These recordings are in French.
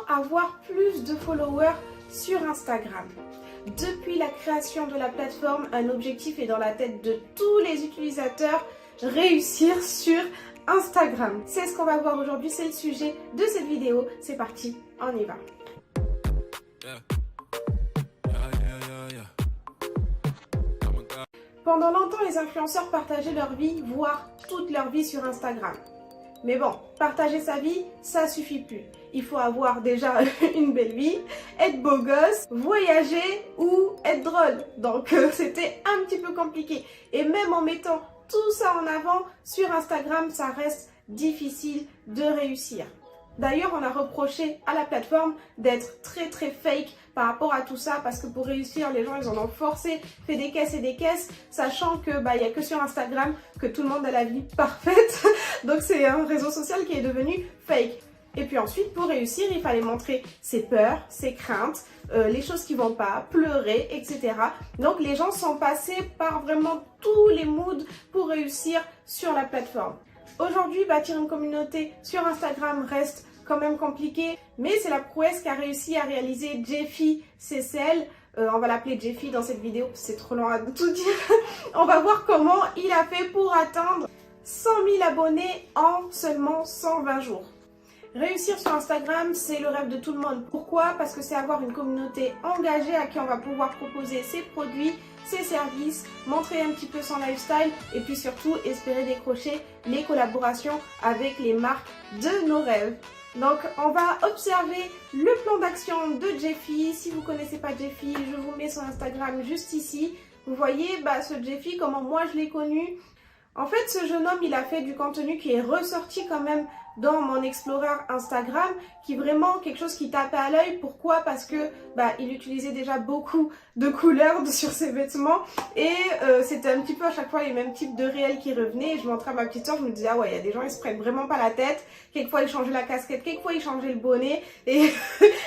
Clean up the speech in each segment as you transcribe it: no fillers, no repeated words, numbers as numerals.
avoir plus de followers sur Instagram? Depuis la création de la plateforme, un objectif est dans la tête de tous les utilisateurs, réussir sur Instagram. C'est ce qu'on va voir aujourd'hui, c'est le sujet de cette vidéo. C'est parti, on y va. Pendant longtemps, les influenceurs partageaient leur vie, voire toute leur vie sur Instagram. Mais bon, partager sa vie, ça suffit plus. Il faut avoir déjà une belle vie, être beau gosse, voyager ou être drôle. Donc c'était un petit peu compliqué. Et même en mettant tout ça en avant, sur Instagram, ça reste difficile de réussir. D'ailleurs, on a reproché à la plateforme d'être très fake par rapport à tout ça parce que pour réussir, les gens, ils en ont forcé, fait des caisses et des caisses, sachant que il y a que sur Instagram que tout le monde a la vie parfaite. Donc c'est un réseau social qui est devenu fake. Et puis ensuite, pour réussir, il fallait montrer ses peurs, ses craintes, les choses qui vont pas, pleurer, etc. Donc les gens sont passés par vraiment tous les moods pour réussir sur la plateforme. Aujourd'hui, bâtir une communauté sur Instagram reste quand même compliqué, mais c'est la prouesse qu'a réussi à réaliser Jeffy CCL. On va l'appeler Jeffy dans cette vidéo, c'est trop long à tout dire. On va voir comment il a fait pour atteindre 100 000 abonnés en seulement 120 jours. Réussir sur Instagram, c'est le rêve de tout le monde. Pourquoi? Parce que c'est avoir une communauté engagée à qui on va pouvoir proposer ses produits, ses services, montrer un petit peu son lifestyle et puis surtout espérer décrocher les collaborations avec les marques de nos rêves. Donc on va observer le plan d'action de Jeffy. Si vous ne connaissez pas Jeffy, je vous mets son Instagram juste ici. Vous voyez ce Jeffy, comment moi je l'ai connu. En fait, ce jeune homme, il a fait du contenu qui est ressorti quand même dans mon Explorer Instagram, qui est vraiment quelque chose qui tapait à l'œil. Pourquoi? Parce que il utilisait déjà beaucoup de couleurs sur ses vêtements et c'était un petit peu à chaque fois les mêmes types de réels qui revenaient. Et je montrais à ma petite soeur, je me disais, ah ouais, il y a des gens, ils se prennent vraiment pas la tête. Quelquefois, ils changeaient la casquette, quelquefois, ils changeaient le bonnet et,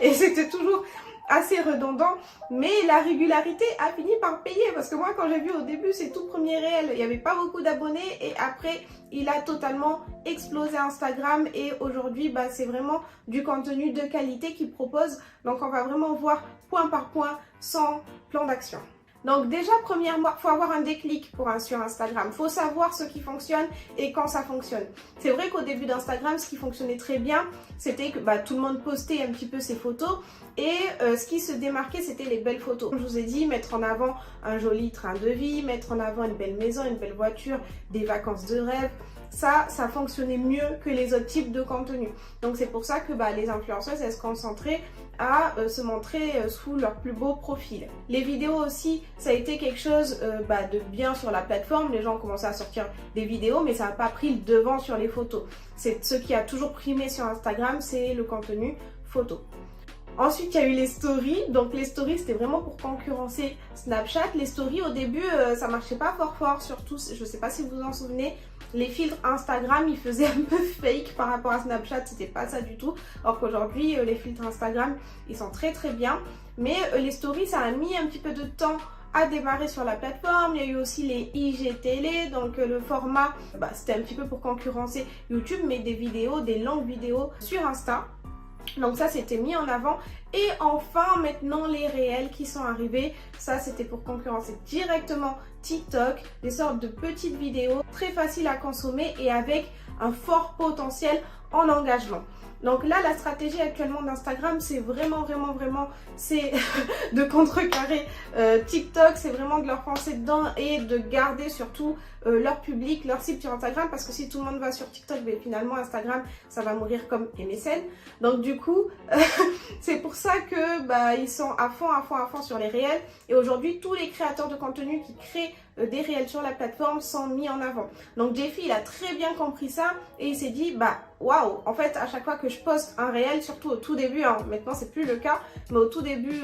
et c'était toujours assez redondant, mais la régularité a fini par payer parce que moi quand j'ai vu au début ses tout premiers réels, il n'y avait pas beaucoup d'abonnés et après il a totalement explosé Instagram et aujourd'hui c'est vraiment du contenu de qualité qu'il propose. Donc on va vraiment voir point par point son plan d'action. Donc déjà, premièrement, il faut avoir un déclic sur Instagram. Il faut savoir ce qui fonctionne et quand ça fonctionne. C'est vrai qu'au début d'Instagram, ce qui fonctionnait très bien, c'était que tout le monde postait un petit peu ses photos. Et ce qui se démarquait, c'était les belles photos. Comme je vous ai dit, mettre en avant un joli train de vie, mettre en avant une belle maison, une belle voiture, des vacances de rêve. Ça fonctionnait mieux que les autres types de contenus. Donc c'est pour ça que les influenceuses, elles se concentraient à se montrer sous leur plus beau profil. Les vidéos aussi, ça a été quelque chose de bien sur la plateforme. Les gens ont commencé à sortir des vidéos, mais ça n'a pas pris le devant sur les photos. C'est ce qui a toujours primé sur Instagram, c'est le contenu photo. Ensuite, il y a eu les stories. Donc les stories, c'était vraiment pour concurrencer Snapchat. Les stories, au début, ça marchait pas fort. Surtout, je ne sais pas si vous vous en souvenez, les filtres Instagram, ils faisaient un peu fake par rapport à Snapchat. C'était pas ça du tout. Or qu'aujourd'hui, les filtres Instagram, ils sont très bien. Mais les stories, ça a mis un petit peu de temps à démarrer sur la plateforme. Il y a eu aussi les IGTV, donc le format, c'était un petit peu pour concurrencer YouTube, mais des vidéos, des longues vidéos sur Insta. Donc ça, c'était mis en avant. Et enfin, maintenant, les réels qui sont arrivés. Ça, c'était pour concurrencer directement TikTok. Des sortes de petites vidéos très faciles à consommer et avec un fort potentiel en engagement. Donc là, la stratégie actuellement d'Instagram, c'est vraiment, c'est de contrecarrer TikTok, c'est vraiment de leur foncer dedans et de garder surtout leur public, leur cible sur Instagram, parce que si tout le monde va sur TikTok, finalement Instagram, ça va mourir comme MSN. Donc du coup, c'est pour ça que ils sont à fond sur les réels. Et aujourd'hui, tous les créateurs de contenu qui créent des réels sur la plateforme sont mis en avant. Donc Jeffy, il a très bien compris ça et il s'est dit waouh, en fait à chaque fois que je poste un réel, surtout au tout début, maintenant c'est plus le cas, mais au tout début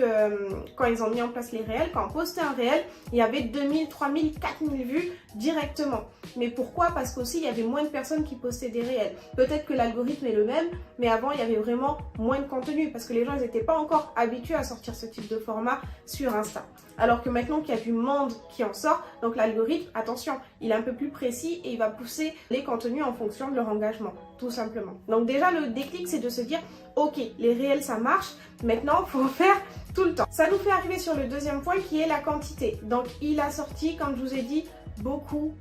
quand ils ont mis en place les réels, quand on postait un réel, il y avait 2000, 3000, 4000 vues directement. Mais pourquoi? Parce qu'aussi il y avait moins de personnes qui postaient des réels. Peut-être que l'algorithme est le même, mais avant il y avait vraiment moins de contenu parce que les gens n'étaient pas encore habitués à sortir ce type de format sur Insta. Alors que maintenant qu'il y a du monde qui en sort, donc l'algorithme, attention, il est un peu plus précis et il va pousser les contenus en fonction de leur engagement, tout simplement. Donc déjà, le déclic, c'est de se dire, ok, les réels, ça marche, maintenant, il faut en faire tout le temps. Ça nous fait arriver sur le deuxième point qui est la quantité. Donc il a sorti, comme je vous ai dit, beaucoup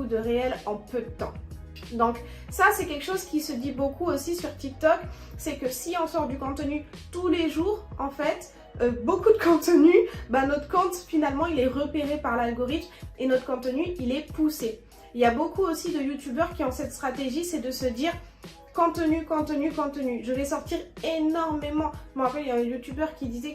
de réels en peu de temps. Donc ça, c'est quelque chose qui se dit beaucoup aussi sur TikTok, c'est que si on sort du contenu tous les jours, en fait, beaucoup de contenu, notre compte finalement il est repéré par l'algorithme et notre contenu il est poussé. Il y a beaucoup aussi de youtubeurs qui ont cette stratégie, c'est de se dire contenu. Je vais sortir énormément. Je me rappelle, il y a un youtubeur qui disait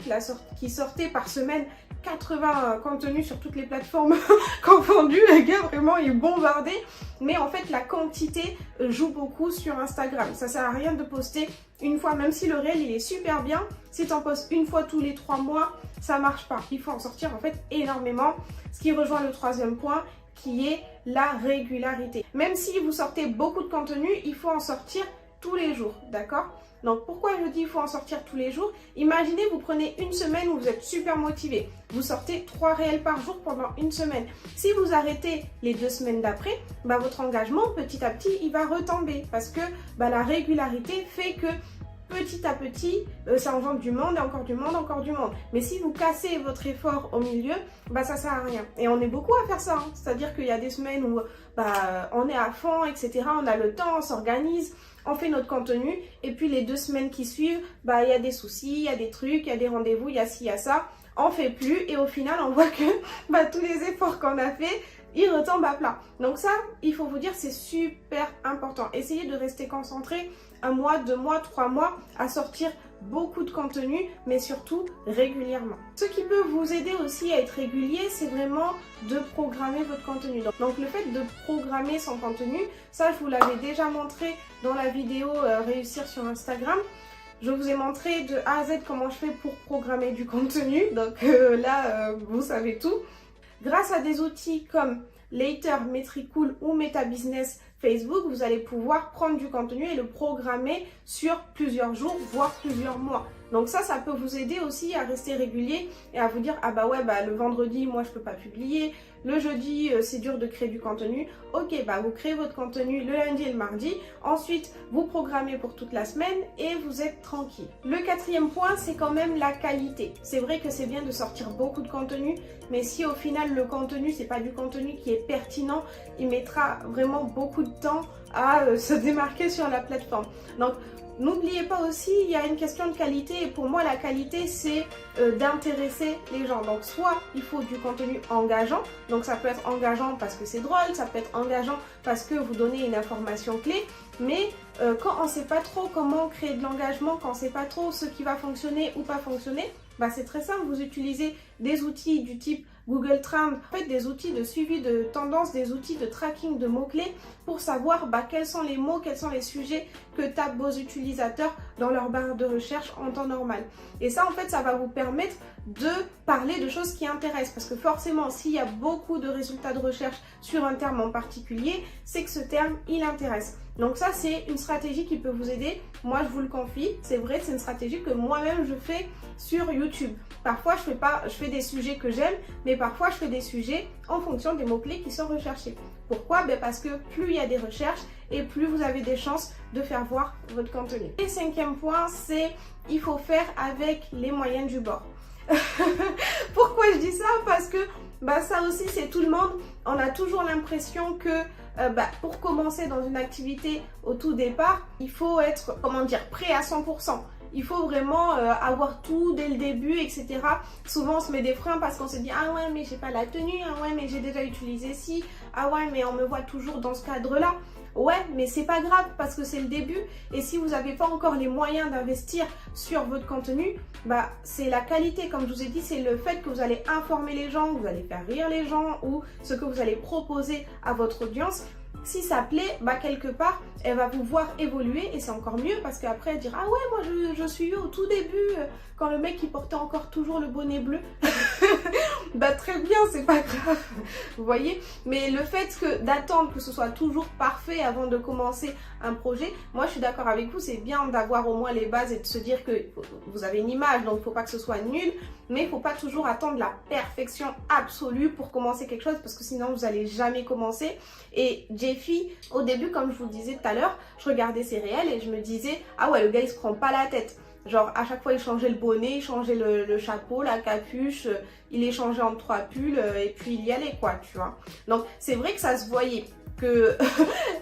qu'il sortait par semaine 80 contenus sur toutes les plateformes confondues. Les gars, vraiment, ils bombardaient. Mais en fait, la quantité joue beaucoup sur Instagram. Ça sert à rien de poster une fois, même si le réel, il est super bien. Si tu en postes une fois tous les 3 mois, ça marche pas. Il faut en sortir en fait énormément. Ce qui rejoint le troisième point, qui est la régularité. Même si vous sortez beaucoup de contenu, il faut en sortir tous les jours, d'accord? Donc pourquoi je dis il faut en sortir tous les jours? Imaginez, vous prenez une semaine où vous êtes super motivé. Vous sortez 3 réels par jour pendant une semaine. Si vous arrêtez les 2 semaines d'après, votre engagement petit à petit, il va retomber. Parce que la régularité fait que petit à petit, ça engendre du monde et encore du monde, encore du monde. Mais si vous cassez votre effort au milieu, ça sert à rien. Et on est beaucoup à faire ça. C'est-à-dire qu'il y a des semaines où on est à fond, etc. On a le temps, on s'organise, on fait notre contenu. Et puis les 2 semaines qui suivent, il y a des soucis, il y a des trucs, il y a des rendez-vous, il y a ci, il y a ça. On fait plus et au final, on voit que tous les efforts qu'on a fait, ils retombent à plat. Donc ça, il faut vous dire, c'est super important. Essayez de rester concentré 1 mois, 2 mois, 3 mois à sortir beaucoup de contenu, mais surtout régulièrement. Ce qui peut vous aider aussi à être régulier, c'est vraiment de programmer votre contenu. Donc le fait de programmer son contenu, ça je vous l'avais déjà montré dans la vidéo Réussir sur Instagram. Je vous ai montré de A à Z comment je fais pour programmer du contenu. Donc là, vous savez tout. Grâce à des outils comme Later, Metricool ou MetaBusiness Facebook, vous allez pouvoir prendre du contenu et le programmer sur plusieurs jours, voire plusieurs mois. Donc ça peut vous aider aussi à rester régulier et à vous dire, ah le vendredi, moi je peux pas publier. Le jeudi, c'est dur de créer du contenu. Ok, vous créez votre contenu le lundi et le mardi. Ensuite, vous programmez pour toute la semaine et vous êtes tranquille. Le 4e point, c'est quand même la qualité. C'est vrai que c'est bien de sortir beaucoup de contenu, mais si au final le contenu, c'est pas du contenu qui est pertinent, il mettra vraiment beaucoup de temps à se démarquer sur la plateforme. Donc, n'oubliez pas aussi, il y a une question de qualité et pour moi la qualité c'est d'intéresser les gens. Donc soit il faut du contenu engageant, donc ça peut être engageant parce que c'est drôle, ça peut être engageant parce que vous donnez une information clé, mais quand on ne sait pas trop comment créer de l'engagement, quand on ne sait pas trop ce qui va fonctionner ou pas fonctionner, c'est très simple, vous utilisez des outils du type Google Trend, en fait des outils de suivi de tendance, des outils de tracking de mots-clés pour savoir quels sont les mots, quels sont les sujets que tapent vos utilisateurs dans leur barre de recherche en temps normal. Et ça en fait ça va vous permettre de parler de choses qui intéressent parce que forcément s'il y a beaucoup de résultats de recherche sur un terme en particulier, c'est que ce terme il intéresse. Donc ça c'est une stratégie qui peut vous aider, moi je vous le confie, c'est vrai c'est une stratégie que moi-même je fais sur YouTube. Parfois je fais des sujets que j'aime, mais parfois je fais des sujets en fonction des mots-clés qui sont recherchés. Pourquoi? Parce que plus il y a des recherches et plus vous avez des chances de faire voir votre contenu. Et 5e point, c'est il faut faire avec les moyens du bord. Pourquoi je dis ça? Parce que ça aussi c'est tout le monde. On a toujours l'impression que pour commencer dans une activité au tout départ, il faut être, prêt à 100%. Il faut vraiment avoir tout dès le début, etc. Souvent on se met des freins parce qu'on se dit ah ouais mais j'ai pas la tenue, ah ouais mais j'ai déjà utilisé ci, ah ouais mais on me voit toujours dans ce cadre-là. Ouais, mais c'est pas grave parce que c'est le début et si vous n'avez pas encore les moyens d'investir sur votre contenu, c'est la qualité, comme je vous ai dit, c'est le fait que vous allez informer les gens, vous allez faire rire les gens ou ce que vous allez proposer à votre audience. Si ça plaît, quelque part, elle va vous voir évoluer et c'est encore mieux parce qu'après elle dira ah ouais moi je suis au tout début quand le mec il portait encore toujours le bonnet bleu. bah très bien, c'est pas grave, vous voyez. Mais le fait d'attendre que ce soit toujours parfait avant de commencer un projet, moi je suis d'accord avec vous, c'est bien d'avoir au moins les bases et de se dire que vous avez une image, donc il ne faut pas que ce soit nul, mais il ne faut pas toujours attendre la perfection absolue pour commencer quelque chose, parce que sinon vous n'allez jamais commencer. Et Jeffy, au début, comme je vous le disais tout à l'heure, je regardais ses réels et je me disais, ah ouais, le gars il se prend pas la tête. Genre à chaque fois il changeait le bonnet, il changeait le chapeau, la capuche, il échangeait entre 3 pulls et puis il y allait quoi, tu vois. Donc c'est vrai que ça se voyait que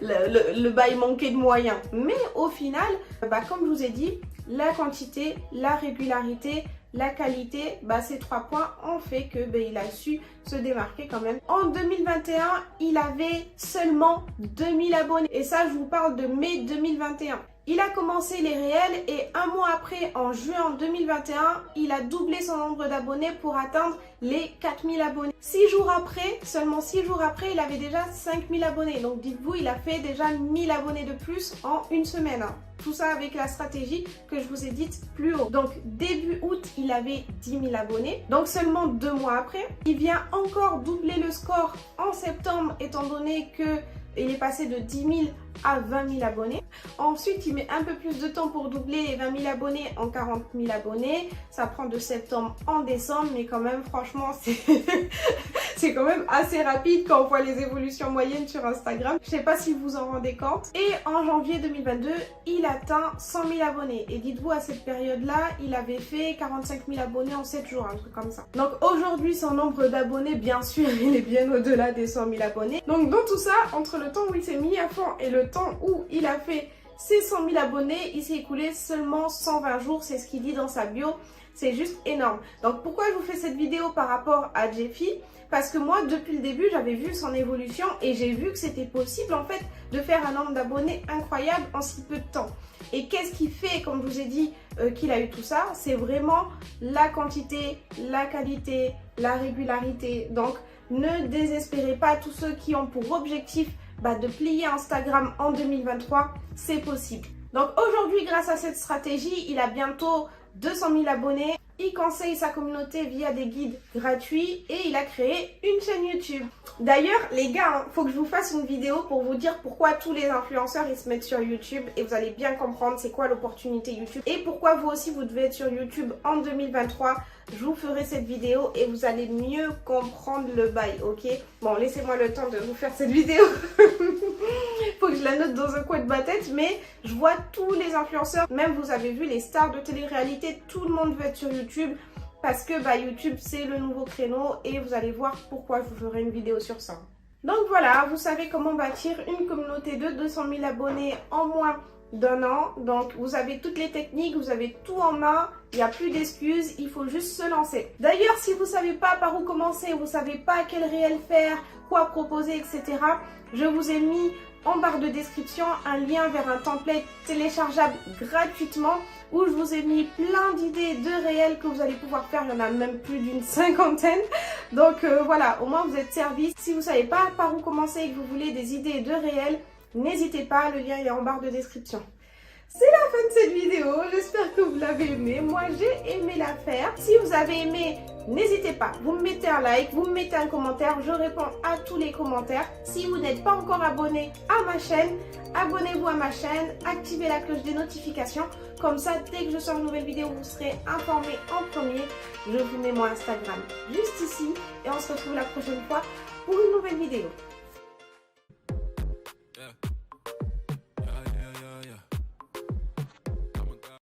le bail manquait de moyens. Mais au final, bah, comme je vous ai dit, la quantité, la régularité, la qualité, bah, ces 3 points ont fait que bah, il a su se démarquer quand même. En 2021, il avait seulement 2000 abonnés. Et ça, je vous parle de mai 2021. Il a commencé les réels et un mois après, en juin 2021, il a doublé son nombre d'abonnés pour atteindre les 4000 abonnés. 6 jours après, seulement 6 jours après, il avait déjà 5000 abonnés. Donc dites-vous, il a fait déjà 1000 abonnés de plus en une semaine. Tout ça avec la stratégie que je vous ai dite plus haut. Donc début août, il avait 10 000 abonnés. Donc seulement 2 mois après, il vient encore doubler le score en septembre, étant donné que il est passé de 10 000 à 20 000 abonnés. Ensuite, il met un peu plus de temps pour doubler les 20 000 abonnés en 40 000 abonnés. Ça prend de septembre en décembre, mais quand même, franchement, c'est quand même assez rapide quand on voit les évolutions moyennes sur Instagram. Je sais pas si vous vous en rendez compte. Et en janvier 2022, il atteint 100 000 abonnés. Et dites-vous, à cette période-là, il avait fait 45 000 abonnés en 7 jours, un truc comme ça. Donc aujourd'hui, son nombre d'abonnés, bien sûr, il est bien au-delà des 100 000 abonnés. Donc dans tout ça, entre le temps où il s'est mis à fond et le temps où il a fait ses 100 000 abonnés, il s'est écoulé seulement 120 jours, c'est ce qu'il dit dans sa bio. C'est juste énorme. Donc pourquoi je vous fais cette vidéo par rapport à Jeffy? Parce que moi, depuis le début, j'avais vu son évolution et j'ai vu que c'était possible en fait de faire un nombre d'abonnés incroyable en si peu de temps. Et qu'est-ce qui fait, comme je vous ai dit, qu'il a eu tout ça? C'est vraiment la quantité, la qualité, la régularité. Donc ne désespérez pas, tous ceux qui ont pour objectif de plier Instagram en 2023, c'est possible. Donc aujourd'hui, grâce à cette stratégie, il a bientôt 200 000 abonnés. Il conseille sa communauté via des guides gratuits et il a créé une chaîne YouTube. D'ailleurs, les gars, faut que je vous fasse une vidéo pour vous dire pourquoi tous les influenceurs ils se mettent sur YouTube et vous allez bien comprendre c'est quoi l'opportunité YouTube et pourquoi vous aussi vous devez être sur YouTube en 2023. Je vous ferai cette vidéo et vous allez mieux comprendre le bail, ok? Bon, laissez-moi le temps de vous faire cette vidéo. Faut que je la note dans un coin de ma tête, mais je vois tous les influenceurs, même vous avez vu les stars de télé-réalité, tout le monde veut être sur YouTube parce que YouTube c'est le nouveau créneau et vous allez voir pourquoi je vous ferai une vidéo sur ça. Donc voilà, vous savez comment bâtir une communauté de 200 000 abonnés en moins d'un an. Donc vous avez toutes les techniques, vous avez tout en main, il n'y a plus d'excuses, il faut juste se lancer. D'ailleurs, si vous ne savez pas par où commencer, vous ne savez pas quel réel faire, quoi proposer, etc., je vous ai mis en barre de description un lien vers un template téléchargeable gratuitement où je vous ai mis plein d'idées de réels que vous allez pouvoir faire. Il y en a même plus d'une cinquantaine. Donc voilà, au moins vous êtes servi. Si vous ne savez pas par où commencer et que vous voulez des idées de réels, n'hésitez pas, le lien est en barre de description. C'est la fin de cette vidéo, j'espère que vous l'avez aimé. Moi j'ai aimé la faire. Si vous avez aimé, n'hésitez pas, vous me mettez un like, vous me mettez un commentaire, je réponds à tous les commentaires. Si vous n'êtes pas encore abonné à ma chaîne, abonnez-vous à ma chaîne, activez la cloche des notifications. Comme ça, dès que je sors une nouvelle vidéo, vous serez informé en premier. Je vous mets mon Instagram juste ici et on se retrouve la prochaine fois pour une nouvelle vidéo.